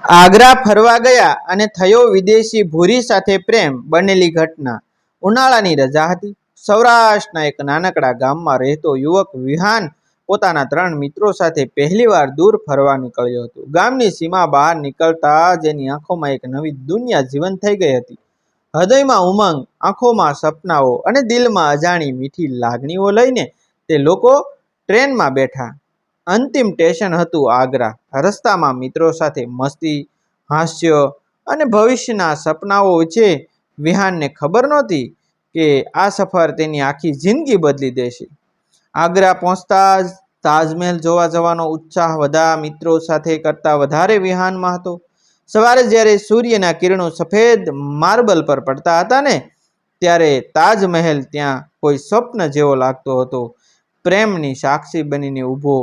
આગ્રા ફરવા ગયા અને થયો વિદેશી ભૂરી સાથે પ્રેમ. બનેલી ઘટના. ઉનાળાની રજા હતી. સૌરાષ્ટ્રના એક નાનકડા ગામમાં રહેતો યુવક વિહાન પોતાના 3 મિત્રો સાથે પહેલીવાર દૂર ફરવા નીકળ્યો હતો. ગામની સીમા બહાર નીકળતા જ એની આંખોમાં એક નવી દુનિયા જીવંત થઈ ગઈ હતી. હૃદયમાં ઉમંગ, આંખોમાં સપનાઓ અને દિલમાં અજાણી મીઠી લાગણીઓ લઈને તે લોકો ટ્રેનમાં બેઠા. અંતિમ સ્ટેશન હતું આગ્રા. રસ્તામાં મિત્રો સાથે મસ્તી, હાસ્ય અને ભવિષ્યના સપનાઓ વચ્ચે વિહાનને ખબર નહોતી કે આ સફર તેની આખી જિંદગી બદલી દેશે. આગ્રા પહોંચતા જ તાજમહેલ જોવા જવાનો ઉત્સાહ બધા મિત્રો સાથે કરતાં વધારે વિહાનમાં હતો. સવારે જ્યારે સૂર્યના કિરણો સફેદ માર્બલ પર પડતા હતા ને, ત્યારે તાજમહેલ ત્યાં કોઈ સ્વપ્ન જેવો લાગતો હતો. પ્રેમની સાક્ષી બનીને ઊભો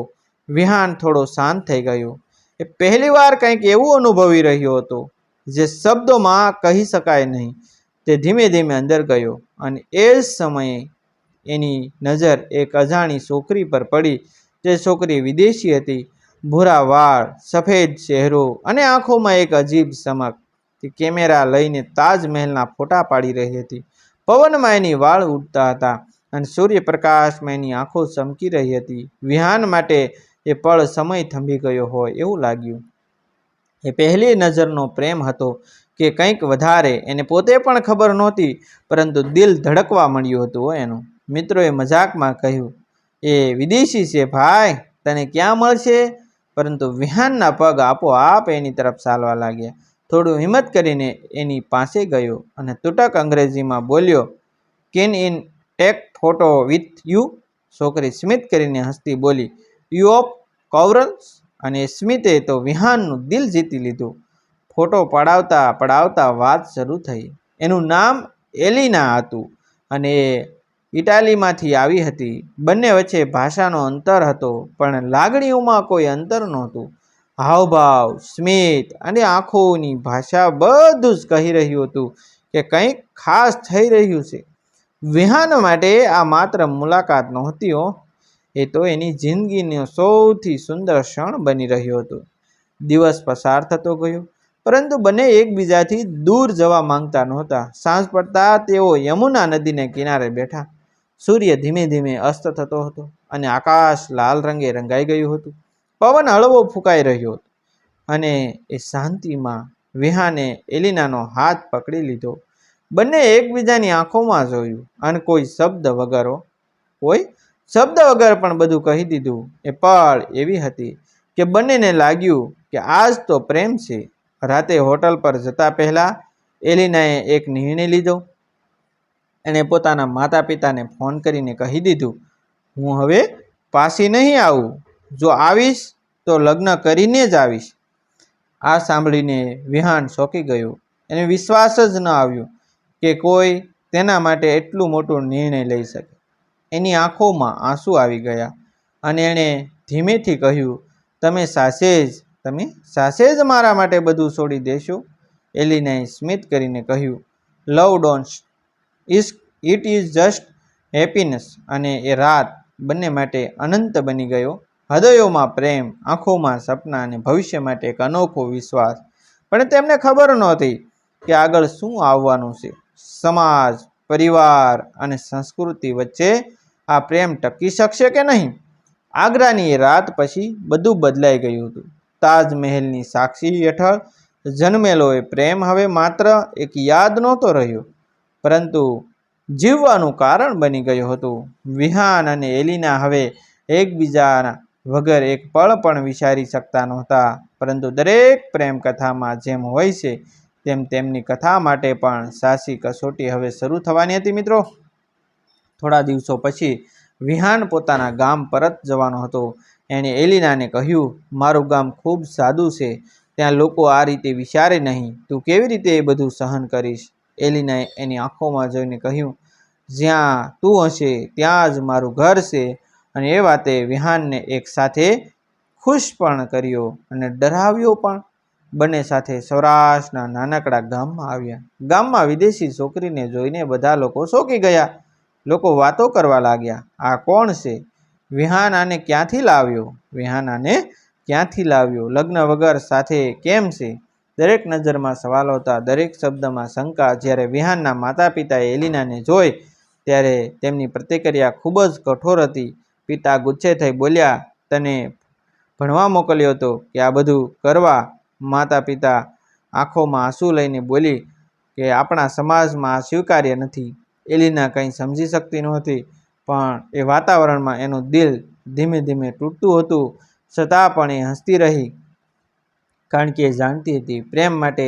વિહાન થોડો શાંત થઈ ગયો. એ પહેલીવાર કંઈક એવું અનુભવી રહ્યો હતો જે શબ્દોમાં કહી શકાય નહીં. તે ધીમે ધીમે અંદર ગયો અને એ જ સમયે એની નજર એક અજાણી છોકરી પર પડી. તે છોકરી વિદેશી હતી. ભૂરા વાળ, સફેદ ચહેરો અને આંખોમાં એક અજીબ ચમક. તે કેમેરા લઈને તાજમહેલના ફોટા પાડી રહી હતી. પવનમાં એની વાળ ઉડતા હતા અને સૂર્યપ્રકાશમાં એની આંખો ચમકી રહી હતી. વિહાન માટે એ પળ સમય થંભી ગયો હોય એવું લાગ્યું. એ પહેલી નજરનો પ્રેમ હતો કે કંઈક વધારે? એને પોતે પણ ખબર નહોતી, પરંતુ દિલ ધડકવા મળ્યું હતું એનું. મિત્રોએ મજાકમાં કહ્યું, એ વિદેશી છે ભાઈ, તને ક્યાં મળશે? પરંતુ વિહાનના પગ આપોઆપ એની તરફ ચાલવા લાગ્યા. થોડું હિંમત કરીને એની પાસે ગયો અને તૂટક અંગ્રેજીમાં બોલ્યો, can in take photo with you? છોકરી સ્મિત કરીને હસતી બોલી, યુ ઓફ કોર્સ. અને સ્મિતે તો વિહાનનું દિલ જીતી લીધું. ફોટો પડાવતા પડાવતા વાત શરૂ થઈ. એનું નામ એલિના હતું અને એ ઇટાલીમાંથી આવી હતી. બંને વચ્ચે ભાષાનો અંતર હતો, પણ લાગણીઓમાં કોઈ અંતર નહોતું. હાવભાવ, સ્મિત અને આંખોની ભાષા બધું જ કહી રહ્યું હતું કે કંઈક ખાસ થઈ રહ્યું છે. વિહાન માટે આ માત્ર મુલાકાત નહોતી હો, એ તો એની જિંદગીનો સૌથી સુંદર ક્ષણ બની રહ્યો હતો. દિવસ પસાર થતો ગયો, પરંતુ બંને એકબીજાથી દૂર જવા માંગતા નહોતા. સાંજ પડતા તેઓ યમુના નદીને કિનારે બેઠા. સૂર્ય ધીમે ધીમે અસ્ત થતો હતો અને આકાશ લાલ રંગે રંગાઈ ગયું હતું. પવન હળવો ફૂંકાઈ રહ્યો હતો અને એ શાંતિમાં વિહાને એલિનાનો હાથ પકડી લીધો. બંને એકબીજાની આંખોમાં જોયું અને કોઈ શબ્દ વગર પણ બધું કહી દીધું. એ પળ એવી હતી કે બંનેને લાગ્યું કે આજ તો પ્રેમ છે. રાતે હોટલ પર જતા પહેલા એલિનાએ એક નિર્ણય લીધો. એણે પોતાના માતા પિતાને ફોન કરીને કહી દીધું, હું હવે પાછી નહીં આવું. જો આવીશ તો લગ્ન કરીને જ આવીશ. આ સાંભળીને વિહાન ચોંકી ગયો. એને વિશ્વાસ જ ન આવ્યો કે કોઈ તેના માટે એટલું મોટું નિર્ણય લઈ શકે. એની આંખોમાં આંસુ આવી ગયા અને એણે ધીમેથી કહ્યું, તમે સાચે જ મારા માટે બધું છોડી દેશો? એલિનાએ સ્મિત કરીને કહ્યું, love don't it is just happiness. અને એ રાત બંને માટે અનંત બની ગયો. હૃદયોમાં પ્રેમ, આંખોમાં સપના અને ભવિષ્ય માટે એક અનોખો વિશ્વાસ. પણ તેમને ખબર નહોતી કે આગળ શું આવવાનું છે. સમાજ, પરિવાર અને સંસ્કૃતિ વચ્ચે આ પ્રેમ ટકી શકશે કે નહીં? આગ્રાની એ રાત પછી બધું બદલાઈ ગયું હતું. તાજમહેલની સાક્ષી હેઠળ જન્મેલો એ પ્રેમ હવે માત્ર એક યાદ નહોતો રહ્યો, પરંતુ જીવવાનું કારણ બની ગયું હતું. વિહાન અને એલિના હવે એકબીજા વગર એક પળ પણ વિચારી શકતા નહોતા. પરંતુ દરેક પ્રેમ કથામાં જેમ હોય છે, તેમ તેમની કથા માટે પણ સાચી કસોટી હવે શરૂ થવાની હતી. મિત્રો, થોડા દિવસો પછી વિહાન પોતાના ગામ પરત જવાનો હતો. એણે એલિનાને કહ્યું, મારું ગામ ખૂબ સાદું છે. ત્યાં લોકો આ રીતે વિચારે નહીં. તું કેવી રીતે એ બધું સહન કરીશ? એલિનાએ એની આંખોમાં જોઈને કહ્યું, જ્યાં તું હશે ત્યાં જ મારું ઘર છે. અને એ વાતે વિહાનને એક સાથે ખુશ પણ કર્યો અને ડરાવ્યો પણ. બંને સાથે સૌરાષ્ટ્રના નાનકડા ગામમાં આવ્યા. ગામમાં વિદેશી છોકરીને જોઈને બધા લોકો ચોંકી ગયા. લોકો વાતો કરવા લાગ્યા, આ કોણ છે? વિહાન આને ક્યાંથી લાવ્યો? લગ્ન વગર સાથે કેમ છે? દરેક નજરમાં સવાલો હતા, દરેક શબ્દમાં શંકા. જ્યારે વિહાનના માતા પિતાએ એલિનાને જોઈ ત્યારે તેમની પ્રતિક્રિયા ખૂબ જ કઠોર હતી. પિતા ગુસ્સે થઈ બોલ્યા, તને ભણવા મોકલ્યો હતો કે આ બધું કરવા? માતા પિતા આંખોમાં આંસુ લઈને બોલી કે આપણા સમાજમાં આ સ્વીકાર્ય નથી. એલિના કંઈ સમજી શકતી નહોતી, પણ એ વાતાવરણમાં એનું દિલ ધીમે ધીમે તૂટતું હતું. છતાં પણ એ હસતી રહી, કારણ કે એ જાણતી હતી પ્રેમ માટે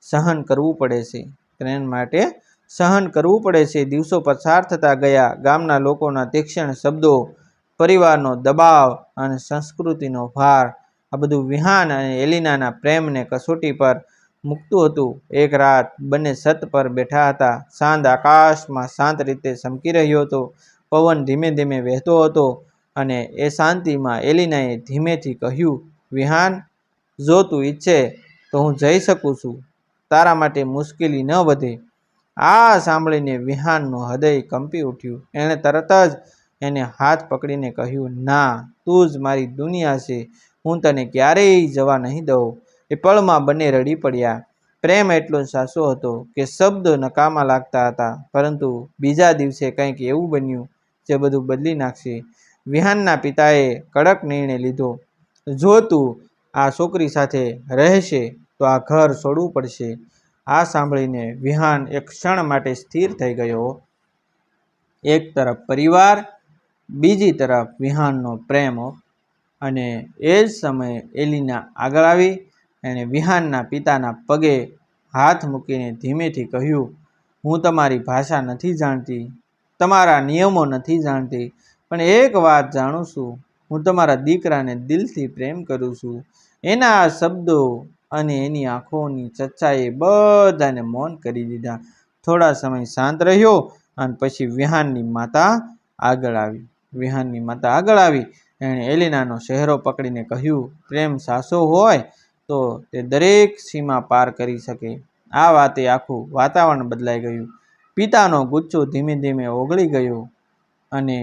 સહન કરવું પડે છે. પ્રેમ માટે સહન કરવું પડે છે. દિવસો પસાર થતા ગયા. ગામના લોકોના તીક્ષ્ણ શબ્દો, પરિવારનો દબાવ અને સંસ્કૃતિનો ભાર, આ બધું વિહાન અને એલિનાના પ્રેમને કસોટી પર મૂકતું હતું. એક રાત બંને છત પર બેઠા હતા. ચાંદ આકાશમાં શાંત રીતે ચમકી રહ્યો હતો. પવન ધીમે ધીમે વહેતો હતો અને એ શાંતિમાં એલિનાએ ધીમેથી કહ્યું, વિહાન, જો તું ઈચ્છે તો હું જઈ શકું છું. તારા માટે મુશ્કેલી ન વધે. આ સાંભળીને વિહાનનું હૃદય કંપી ઉઠ્યું. એણે તરત જ એને હાથ પકડીને કહ્યું, ના, તું જ મારી દુનિયા છે. હું તને ક્યારેય જવા નહીં દઉં. એ પળમાં બંને રડી પડ્યા. પ્રેમ એટલો સાચો હતો કે શબ્દ નકામા લાગતા હતા, પરંતુ બીજા દિવસે કંઈક એવું બન્યું જે બધું બદલી નાખશે. વિહાનના પિતાએ કડક નિર્ણય લીધો. જો તું આ છોકરી સાથે રહેશે તો આ ઘર છોડવું પડશે. આ સાંભળીને વિહાન એક ક્ષણ માટે સ્થિર થઈ ગયો. એક તરફ પરિવાર, બીજી તરફ વિહાનનો પ્રેમ. અને એ જ સમયે એલિના આગળ આવી. એણે વિહાનના પિતાના પગે હાથ મૂકીને ધીમેથી કહ્યું, હું તમારી ભાષા નથી જાણતી, તમારા નિયમો નથી જાણતી, પણ એક વાત જાણું છું. હું તમારા દીકરાને દિલથી પ્રેમ કરું છું. એના આ શબ્દો અને એની આંખોની સચ્ચાઈએ બધાને મૌન કરી દીધા. થોડા સમય શાંત રહ્યો અને પછી વિહાનની માતા આગળ આવી. એણે એલિનાનો ચહેરો પકડીને કહ્યું, પ્રેમ સાચો હોય તો તે દરેક સીમા પાર કરી શકે. આ વાતે આખું વાતાવરણ બદલાઈ ગયું. પિતાનો ગુસ્સો ધીમે ધીમે ઓગળી ગયો અને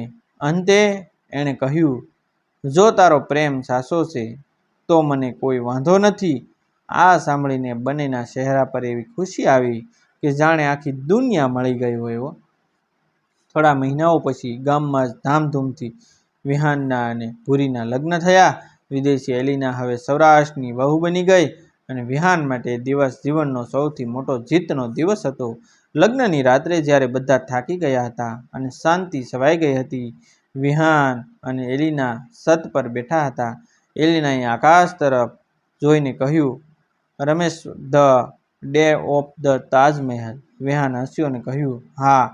અંતે એણે કહ્યું, જો તારો પ્રેમ સાચો છે તો મને કોઈ વાંધો નથી. આ સાંભળીને બંનેના ચહેરા પર એવી ખુશી આવી કે જાણે આખી દુનિયા મળી ગઈ હોય. થોડા મહિનાઓ પછી ગામમાં જ ધામધૂમથી વિહાનના અને ભૂરીના લગ્ન થયા. વિદેશી એલિના હવે સૌરાષ્ટ્રની વહુ બની ગઈ અને વિહાન માટે દિવસ જીવનનો સૌથી મોટો જીતનો દિવસ હતો. લગ્નની રાત્રે જ્યારે બધા થાકી ગયા હતા અને શાંતિ છવાઈ ગઈ હતી, વિહાન અને એલિના છત પર બેઠા હતા. એલિનાએ આકાશ તરફ જોઈને કહ્યું, Ramesh, the day of the Taj Mahal. Vihaan હસ્યો અને કહ્યું, હા,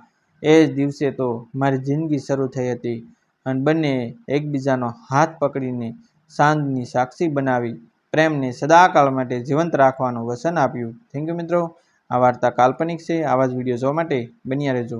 એ જ દિવસે તો મારી જિંદગી શરૂ થઈ હતી. અને બંનેએ એકબીજાનો હાથ પકડીને ચાંદની સાક્ષી બનાવી પ્રેમને સદાકાળ માટે જીવંત રાખવાનું વચન આપ્યું. થેન્ક યુ મિત્રો. આ વાર્તા કાલ્પનિક છે. આવા જ વિડીયો જોવા માટે બન્યા રહેજો.